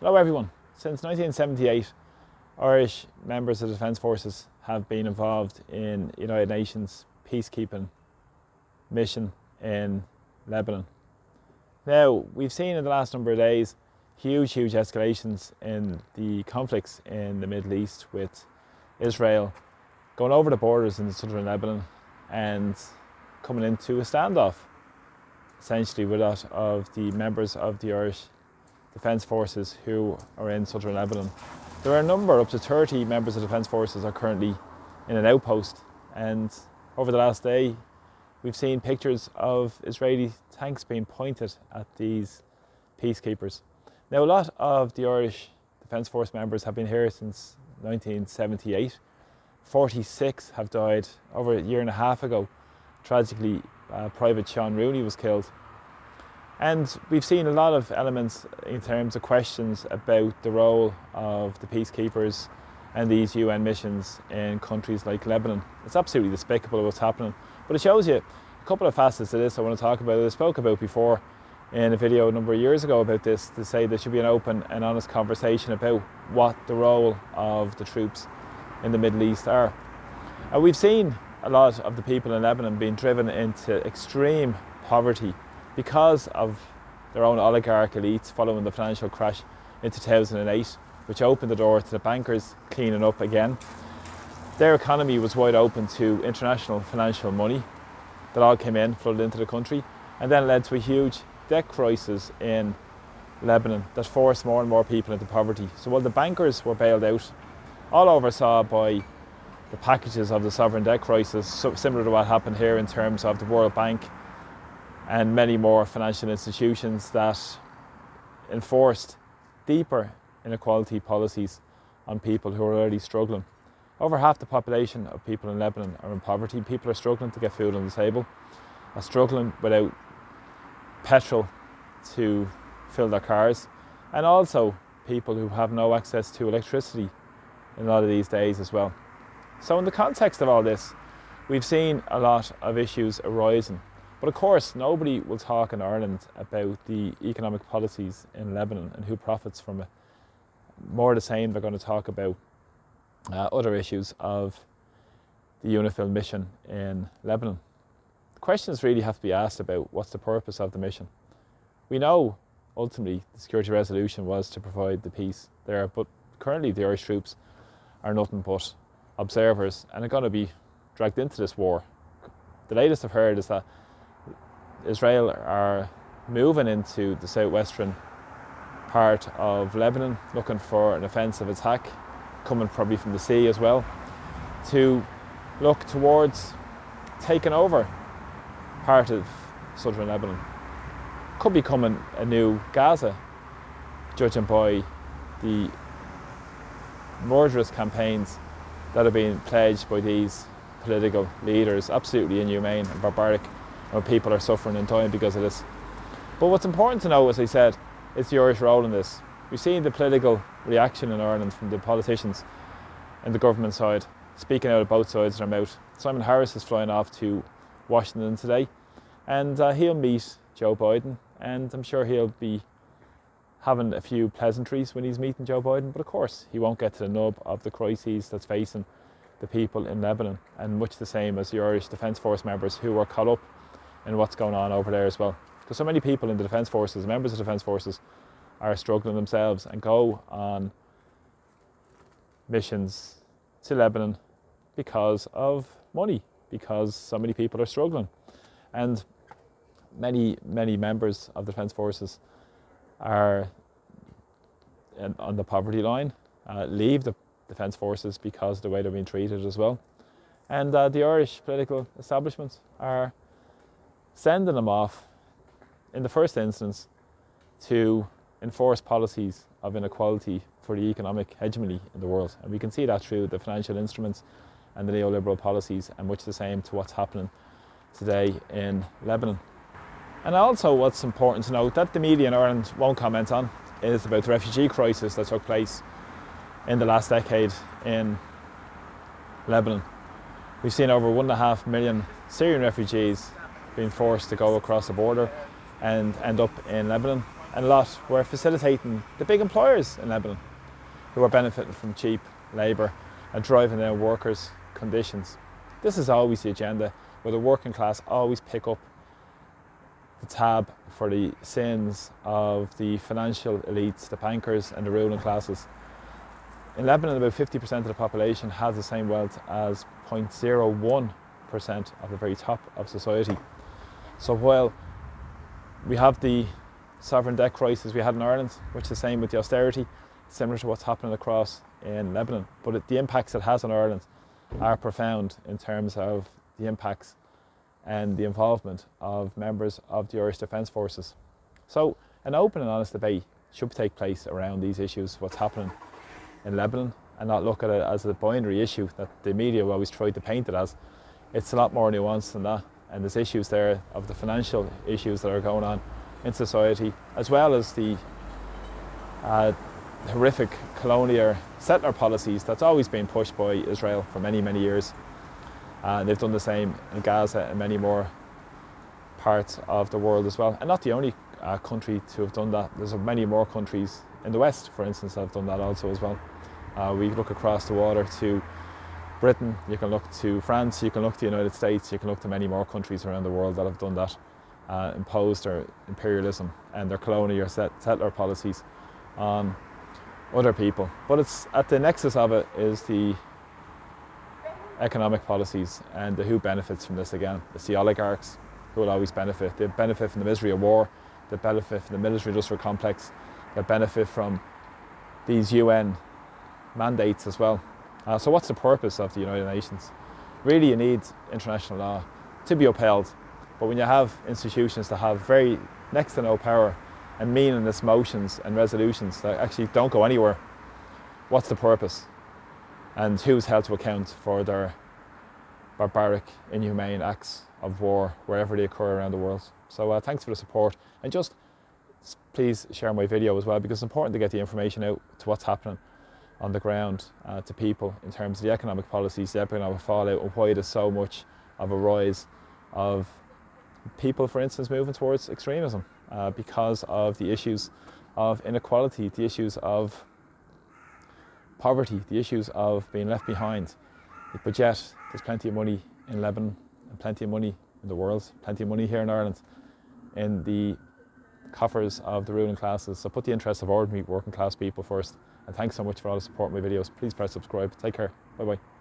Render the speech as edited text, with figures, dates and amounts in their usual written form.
Hello everyone. Since 1978, Irish members of the Defence Forces have been involved in United Nations peacekeeping mission in Lebanon. Now, we've seen in the last number of days huge escalations in the conflicts in the Middle East, with Israel going over the borders in southern Lebanon and coming into a standoff, essentially with that of the members of the Irish Defence Forces who are in southern Lebanon. There are a number, up to 30 members of the Defence Forces are currently in an outpost, and over the last day we've seen pictures of Israeli tanks being pointed at these peacekeepers. Now, a lot of the Irish Defence Force members have been here since 1978. 46 have died. Over a year and a half ago, tragically, Private Sean Rooney was killed. And we've seen a lot of elements in terms of questions about the role of the peacekeepers and these UN missions in countries like Lebanon. It's absolutely despicable what's happening, but it shows you a couple of facets of this I want to talk about. I spoke about before in a video a number of years ago about this, to say there should be an open and honest conversation about what the role of the troops in the Middle East are. And we've seen a lot of the people in Lebanon being driven into extreme poverty because of their own oligarch elites following the financial crash in 2008, which opened the door to the bankers cleaning up again. Their economy was wide open to international financial money that all came in, flooded into the country, and then led to a huge debt crisis in Lebanon that forced more and more people into poverty. So while the bankers were bailed out, all oversaw by the packages of the sovereign debt crisis, so similar to what happened here in terms of the World Bank and many more financial institutions that enforced deeper inequality policies on people who are already struggling. Over half the population of people in Lebanon are in poverty. People are struggling to get food on the table, are struggling without petrol to fill their cars, and also people who have no access to electricity in a lot of these days as well. So in the context of all this, we've seen a lot of issues arising. But of course, nobody will talk in Ireland about the economic policies in Lebanon and who profits from it. More the same, they're going to talk about other issues of the UNIFIL mission in Lebanon. Questions really have to be asked about what's the purpose of the mission. We know ultimately the security resolution was to provide the peace there, but currently the Irish troops are nothing but observers and are going to be dragged into this war. The latest I've heard is that Israel are moving into the southwestern part of Lebanon, looking for an offensive attack, coming probably from the sea as well, to look towards taking over part of southern Lebanon. Could be coming a new Gaza, judging by the murderous campaigns that are being pledged by these political leaders. Absolutely inhumane and barbaric, when people are suffering and dying because of this. But what's important to know, as I said, is the Irish role in this. We've seen the political reaction in Ireland from the politicians and the government side, speaking out of both sides of their mouth. Simon Harris is flying off to Washington today, and he'll meet Joe Biden, and I'm sure he'll be having a few pleasantries when he's meeting Joe Biden, but of course he won't get to the nub of the crises that's facing the people in Lebanon, and much the same as the Irish Defence Force members who are caught up in what's going on over there as well. Because so many people in the Defence Forces, members of the Defence Forces, are struggling themselves and go on missions to Lebanon because of money, because so many people are struggling. And many members of the Defence Forces are on the poverty line, leave the Defence Forces because of the way they're being treated as well. And the Irish political establishment are sending them off in the first instance to enforce policies of inequality for the economic hegemony in the world. And we can see that through the financial instruments and the neoliberal policies, and much the same to what's happening today in Lebanon. And also what's important to note that the media in Ireland won't comment on is about the refugee crisis that took place in the last decade in Lebanon. We've seen over 1.5 million Syrian refugees being forced to go across the border and end up in Lebanon. and a lot were facilitating the big employers in Lebanon, who are benefiting from cheap labour and driving down workers' conditions. This is always the agenda, where the working class always pick up the tab for the sins of the financial elites, the bankers and the ruling classes. In Lebanon, about 50% of the population has the same wealth as 0.01% of the very top of society. So while we have the sovereign debt crisis we had in Ireland, which is the same with the austerity, similar to what's happening across in Lebanon, but the impacts it has on Ireland are profound in terms of the impacts and the involvement of members of the Irish Defence Forces. So an open and honest debate should take place around these issues, what's happening in Lebanon, and not look at it as a binary issue that the media will always try to paint it as. It's a lot more nuanced than that, and there's issues there of the financial issues that are going on in society, as well as the horrific colonial settler policies that's always been pushed by Israel for many, many years. They've done the same in Gaza and many more parts of the world as well. And not the only country to have done that. There's many more countries in the West, for instance, that have done that also as well. We look across the water to Britain, you can look to France, you can look to the United States, you can look to many more countries around the world that have done that, imposed their imperialism and their colonial settler policies on other people. But it's at the nexus of it is the economic policies and who benefits from this again. It's the oligarchs who will always benefit. They benefit from the misery of war, they benefit from the military-industrial complex, they benefit from these UN mandates as well. So what's the purpose of the United Nations? Really, you need international law to be upheld, but when you have institutions that have very next to no power and meaningless motions and resolutions that actually don't go anywhere, what's the purpose? And who's held to account for their barbaric, inhumane acts of war wherever they occur around the world? So thanks for the support, and just please share my video as well, because it's important to get the information out to what's happening on the ground to people in terms of the economic policies, the economic fallout, and why there's so much of a rise of people, for instance, moving towards extremism because of the issues of inequality, the issues of poverty, the issues of being left behind. But yet there's plenty of money in Lebanon and plenty of money in the world, plenty of money here in Ireland in the coffers of the ruling classes. So put the interests of ordinary working class people first. And thanks so much for all the support in my videos. Please press subscribe. Take care. Bye bye.